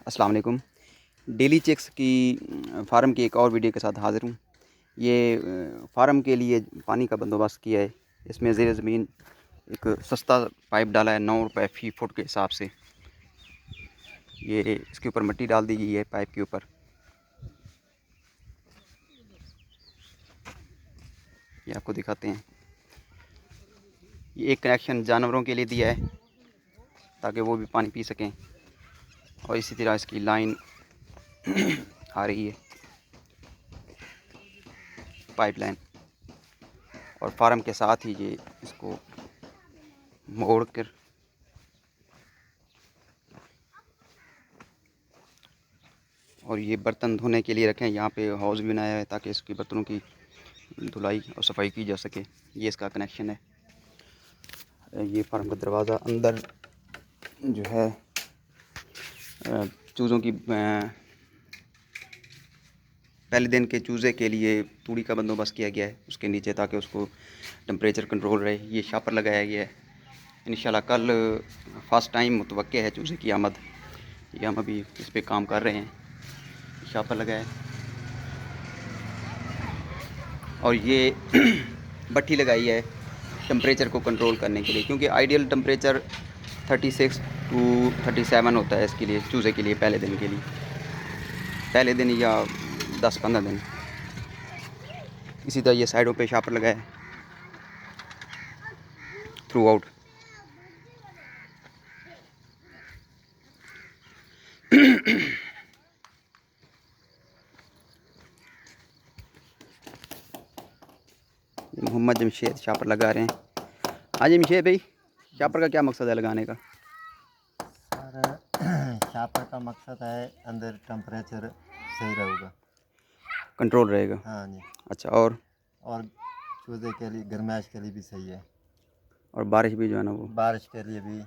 अस्सलाम वालेकुम। Daily checks की फ़ार्म की एक और वीडियो के साथ हाज़िर हूँ। ये फ़ार्म के लिए पानी का बंदोबस्त किया है। इसमें ज़ेर ज़मीन एक सस्ता पाइप डाला है 9 रुपए फ़ी फुट के हिसाब से। ये इसके ऊपर मिट्टी डाल दी गई है पाइप के ऊपर। ये आपको दिखाते हैं। ये एक कनेक्शन जानवरों के लिए दिया है ताकि वो भी पानी पी सकें, और इसी तरह इसकी लाइन आ रही है, पाइपलाइन, और फार्म के साथ ही ये इसको मोड़ कर और ये बर्तन धोने के लिए रखें। यहाँ पे हाउस भी बनाया है ताकि इसकी बर्तनों की धुलाई और सफाई की जा सके। ये इसका कनेक्शन है। ये फार्म का दरवाज़ा अंदर जो है चूज़ों की पहले दिन के चूज़े के लिए तूड़ी का बंदोबस्त किया गया है उसके नीचे, ताकि उसको टेम्परेचर कंट्रोल रहे। ये शापर लगाया गया है। इंशाल्लाह कल फर्स्ट टाइम मुतवक्के है चूज़े की आमद। ये हम अभी इस पे काम कर रहे हैं। शापर लगाया है और ये भट्ठी लगाई है टेम्परेचर को कंट्रोल करने के लिए, क्योंकि आइडियल टेम्परेचर 36 टू 37 होता है इसके लिए, चूज़े के लिए पहले दिन या 10-15 दिन। इसी तरह ये साइडों पे शापर लगाया है थ्रू आउट। मोहम्मद जमशेद शापर लगा रहे हैं। हाँ जमशेद भाई, शापर का क्या मकसद है लगाने का? सर शापर का मकसद है अंदर टेम्परेचर सही रहेगा, कंट्रोल रहेगा। हाँ जी। अच्छा, और चूज़े के लिए गर्माइश के लिए भी सही है, बारिश भी जो है ना वो बारिश के लिए भी